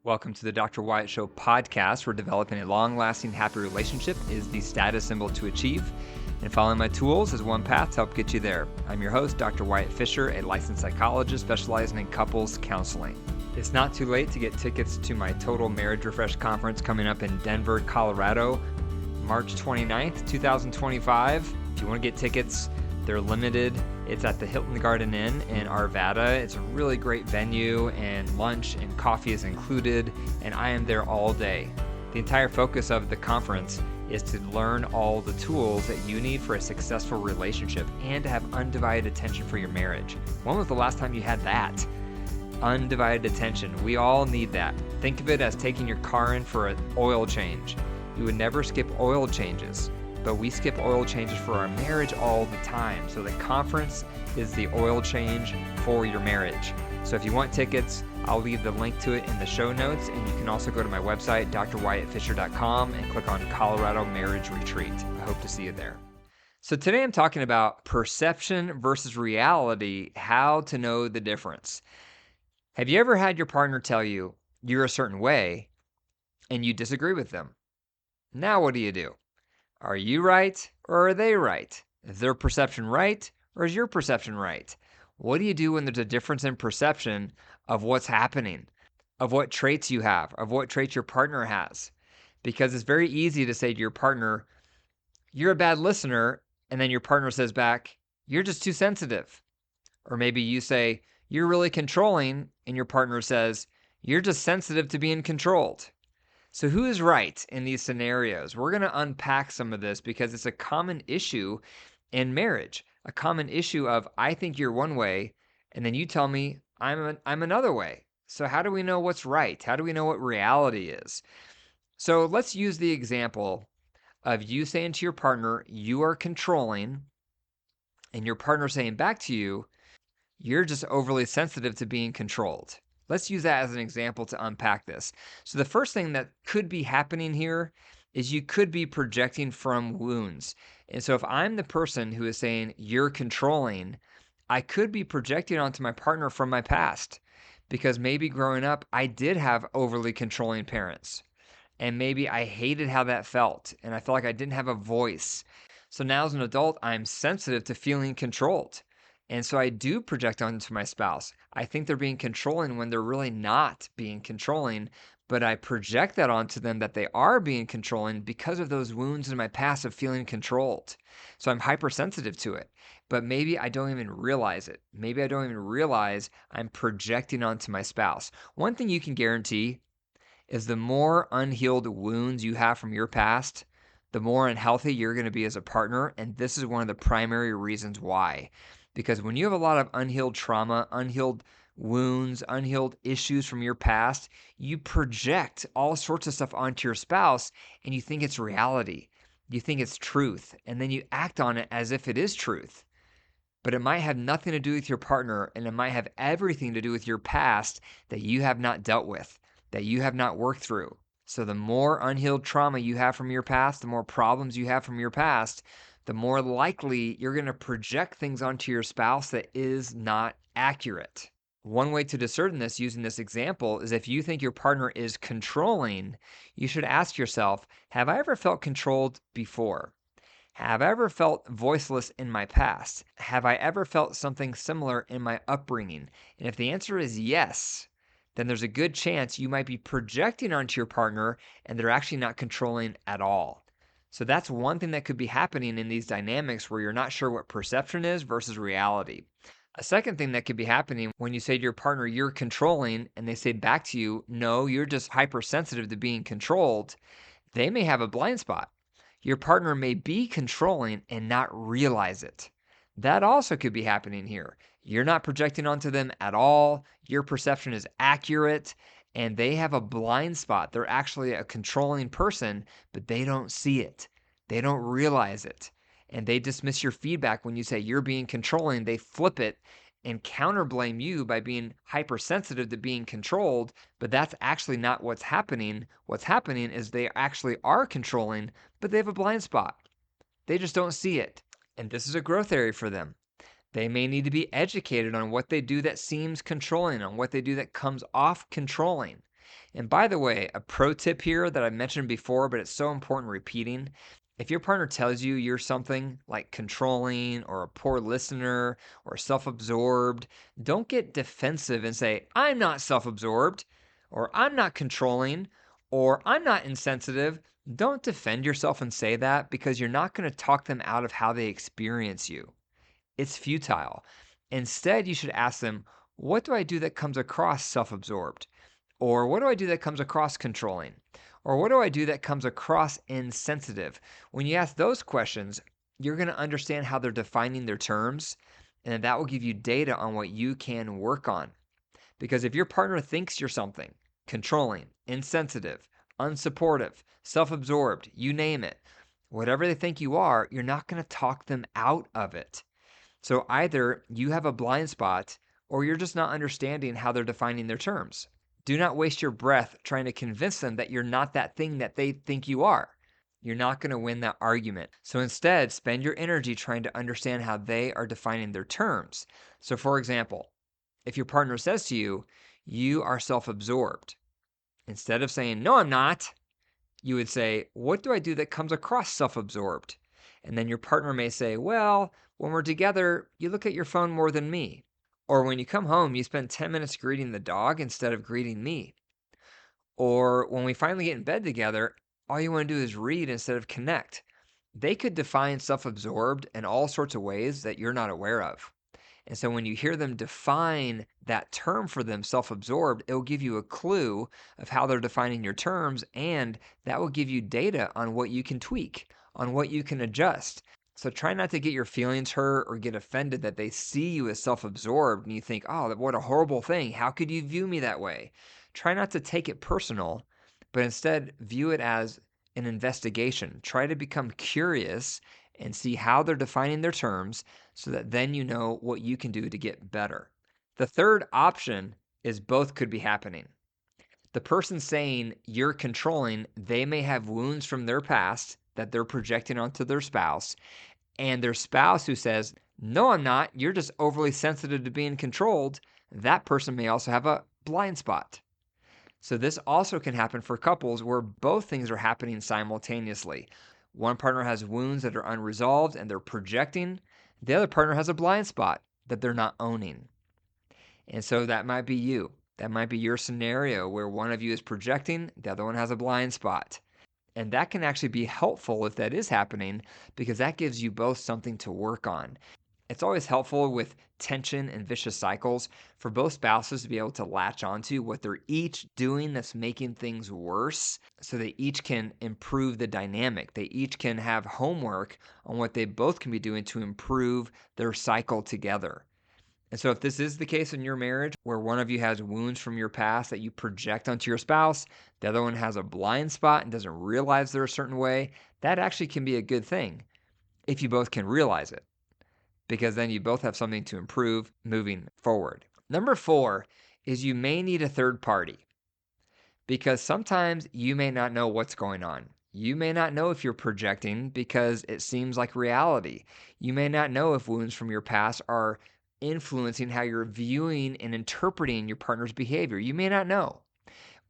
Welcome to the Dr. Wyatt Show podcast, where developing a long-lasting, happy relationship is the status symbol to achieve, and following my tools is one path to help get you there. I'm your host, Dr. Wyatt Fisher, a licensed psychologist specializing in couples counseling. It's not too late to get tickets to my Total Marriage Refresh conference coming up in Denver, Colorado, March 29th, 2025. If you want to get tickets, they're limited. It's at the Hilton Garden Inn in Arvada. It's a really great venue, and lunch and coffee is included, and I am there all day. The entire focus of the conference is to learn all the tools that you need for a successful relationship and to have undivided attention for your marriage. When was the last time you had that? Undivided attention. We all need that. Think of it as taking your car in for an oil change. You would never skip oil changes, but we skip oil changes for our marriage all the time. So the conference is the oil change for your marriage. So if you want tickets, I'll leave the link to it in the show notes, and you can also go to my website, drwyattfisher.com, and click on Colorado Marriage Retreat. I hope to see you there. So today I'm talking about perception versus reality, how to know the difference. Have you ever had your partner tell you you're a certain way and you disagree with them? Now what do? Are you right or are they right? Is their perception right or is your perception right? What do you do when there's a difference in perception of what's happening, of what traits you have, of what traits your partner has? Because it's very easy to say to your partner, you're a bad listener, and then your partner says back, you're just too sensitive. Or maybe you say, you're really controlling, and your partner says, you're just sensitive to being controlled. So who is right in these scenarios? We're going to unpack some of this because it's a common issue in marriage, a common issue of I think you're one way, and then you tell me I'm another way. So how do we know what's right? How do we know what reality is? So let's use the example of you saying to your partner, you are controlling, and your partner saying back to you, you're just overly sensitive to being controlled. Let's use that as an example to unpack this. So the first thing that could be happening here is you could be projecting from wounds. And so if I'm the person who is saying you're controlling, I could be projecting onto my partner from my past, because maybe growing up I did have overly controlling parents. And maybe I hated how that felt, and I felt like I didn't have a voice. So now as an adult, I'm sensitive to feeling controlled. And so I do project onto my spouse. I think they're being controlling when they're really not being controlling, but I project that onto them that they are being controlling because of those wounds in my past of feeling controlled. So I'm hypersensitive to it, but maybe I don't even realize it. Maybe I don't even realize I'm projecting onto my spouse. One thing you can guarantee is the more unhealed wounds you have from your past, the more unhealthy you're going to be as a partner. And this is one of the primary reasons why. Because when you have a lot of unhealed trauma, unhealed wounds, unhealed issues from your past, you project all sorts of stuff onto your spouse and you think it's reality. You think it's truth. And then you act on it as if it is truth. But it might have nothing to do with your partner, and it might have everything to do with your past that you have not dealt with, that you have not worked through. So the more unhealed trauma you have from your past, the more problems you have from your past, the more likely you're going to project things onto your spouse that is not accurate. One way to discern this using this example is if you think your partner is controlling, you should ask yourself, have I ever felt controlled before? Have I ever felt voiceless in my past? Have I ever felt something similar in my upbringing? And if the answer is yes, then there's a good chance you might be projecting onto your partner and they're actually not controlling at all. So that's one thing that could be happening in these dynamics where you're not sure what perception is versus reality. A second thing that could be happening when you say to your partner, you're controlling, and they say back to you, no, you're just hypersensitive to being controlled, they may have a blind spot. Your partner may be controlling and not realize it. That also could be happening here. You're not projecting onto them at all. Your perception is accurate, and they have a blind spot. They're actually a controlling person, but they don't see it. They don't realize it. And they dismiss your feedback when you say you're being controlling. They flip it and counter blame you by being hypersensitive to being controlled, but that's actually not what's happening. What's happening is they actually are controlling, but they have a blind spot. They just don't see it. And this is a growth area for them. They may need to be educated on what they do that seems controlling, on what they do that comes off controlling. And by the way, a pro tip here that I mentioned before, but it's so important repeating. If your partner tells you you're something like controlling or a poor listener or self-absorbed, don't get defensive and say, I'm not self-absorbed, or I'm not controlling, or I'm not insensitive. Don't defend yourself and say that, because you're not going to talk them out of how they experience you. It's futile. Instead, you should ask them, what do I do that comes across self-absorbed? Or what do I do that comes across controlling? Or what do I do that comes across insensitive? When you ask those questions, you're going to understand how they're defining their terms, and that will give you data on what you can work on. Because if your partner thinks you're something, controlling, insensitive, unsupportive, self-absorbed, you name it, whatever they think you are, you're not going to talk them out of it. So either you have a blind spot, or you're just not understanding how they're defining their terms. Do not waste your breath trying to convince them that you're not that thing that they think you are. You're not going to win that argument. So instead, spend your energy trying to understand how they are defining their terms. So for example, if your partner says to you, you are self-absorbed, instead of saying, no, I'm not, you would say, what do I do that comes across self-absorbed? And then your partner may say, well, when we're together, you look at your phone more than me. Or when you come home, you spend 10 minutes greeting the dog instead of greeting me. Or when we finally get in bed together, all you want to do is read instead of connect. They could define self-absorbed in all sorts of ways that you're not aware of. And so when you hear them define that term for them, self-absorbed, it will give you a clue of how they're defining your terms, and that will give you data on what you can tweak, on what you can adjust. So try not to get your feelings hurt or get offended that they see you as self-absorbed and you think, oh, what a horrible thing. How could you view me that way? Try not to take it personal, but instead view it as an investigation. Try to become curious and see how they're defining their terms, so that then you know what you can do to get better. The third option is both could be happening. The person saying you're controlling, they may have wounds from their past that they're projecting onto their spouse, and their spouse who says, no, I'm not, you're just overly sensitive to being controlled, that person may also have a blind spot. So this also can happen for couples where both things are happening simultaneously. One partner has wounds that are unresolved and they're projecting. The other partner has a blind spot that they're not owning. And so that might be you. That might be your scenario where one of you is projecting, the other one has a blind spot. And that can actually be helpful if that is happening, because that gives you both something to work on. It's always helpful with tension and vicious cycles for both spouses to be able to latch onto what they're each doing that's making things worse, so they each can improve the dynamic. They each can have homework on what they both can be doing to improve their cycle together. And so if this is the case in your marriage, where one of you has wounds from your past that you project onto your spouse, the other one has a blind spot and doesn't realize they're a certain way, that actually can be a good thing if you both can realize it, because then you both have something to improve moving forward. Number 4 is you may need a third party, because sometimes you may not know what's going on. You may not know if you're projecting because it seems like reality. You may not know if wounds from your past are influencing how you're viewing and interpreting your partner's behavior. You may not know.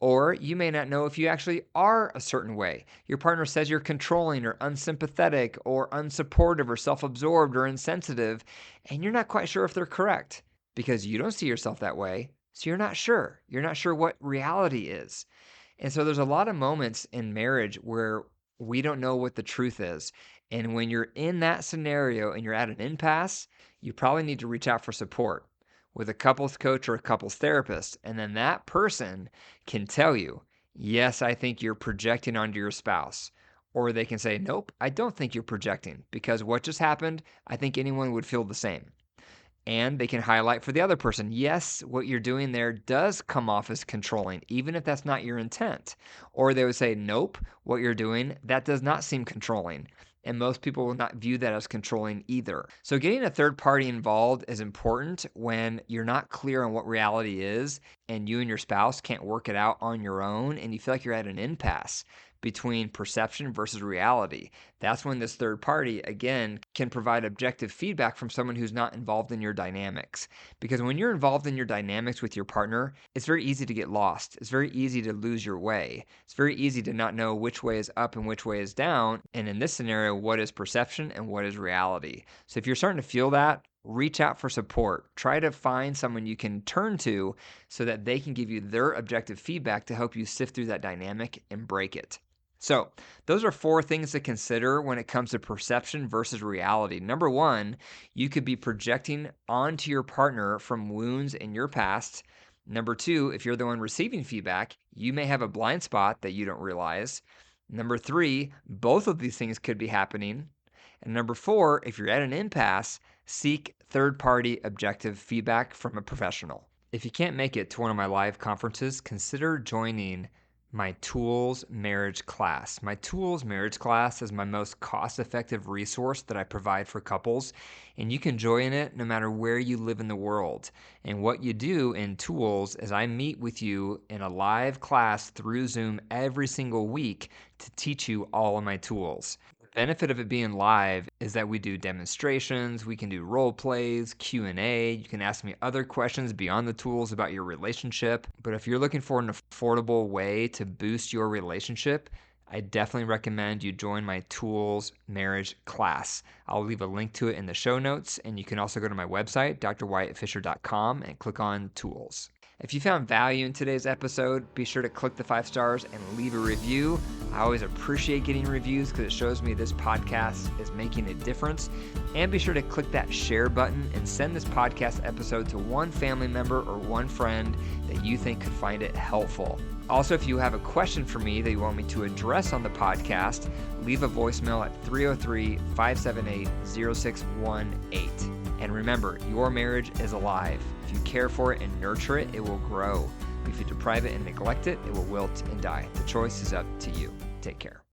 Or you may not know if you actually are a certain way. Your partner says you're controlling or unsympathetic or unsupportive or self-absorbed or insensitive, and you're not quite sure if they're correct because you don't see yourself that way. So you're not sure. You're not sure what reality is. And so there's a lot of moments in marriage where we don't know what the truth is. And when you're in that scenario and you're at an impasse, you probably need to reach out for support with a couples coach or a couples therapist. And then that person can tell you, yes, I think you're projecting onto your spouse. Or they can say, nope, I don't think you're projecting, because what just happened, I think anyone would feel the same. And they can highlight for the other person, yes, what you're doing there does come off as controlling, even if that's not your intent. Or they would say, nope, what you're doing, that does not seem controlling. And most people will not view that as controlling either. So getting a third party involved is important when you're not clear on what reality is and you and your spouse can't work it out on your own and you feel like you're at an impasse. between perception versus reality. That's when this third party, again, can provide objective feedback from someone who's not involved in your dynamics. Because when you're involved in your dynamics with your partner, it's very easy to get lost. It's very easy to lose your way. It's very easy to not know which way is up and which way is down. And in this scenario, what is perception and what is reality? So if you're starting to feel that, reach out for support. Try to find someone you can turn to so that they can give you their objective feedback to help you sift through that dynamic and break it. So those are 4 things to consider when it comes to perception versus reality. Number 1, you could be projecting onto your partner from wounds in your past. Number 2, if you're the one receiving feedback, you may have a blind spot that you don't realize. Number 3, both of these things could be happening. And number 4, if you're at an impasse, seek third-party objective feedback from a professional. If you can't make it to one of my live conferences, consider joining my Tools Marriage class. My Tools Marriage class is my most cost-effective resource that I provide for couples, and you can join it no matter where you live in the world. And what you do in Tools is I meet with you in a live class through Zoom every single week to teach you all of my tools. Benefit of it being live is that we do demonstrations, we can do role plays, Q&A, you can ask me other questions beyond the tools about your relationship. But if you're looking for an affordable way to boost your relationship, I definitely recommend you join my Tools Marriage class. I'll leave a link to it in the show notes, and you can also go to my website, drwyattfisher.com, and click on Tools. If you found value in today's episode, be sure to click the 5 stars and leave a review. I always appreciate getting reviews because it shows me this podcast is making a difference. And be sure to click that share button and send this podcast episode to one family member or one friend that you think could find it helpful. Also, if you have a question for me that you want me to address on the podcast, leave a voicemail at 303-578-0618. And remember, your marriage is alive. If you care for it and nurture it, it will grow. If you deprive it and neglect it, it will wilt and die. The choice is up to you. Take care.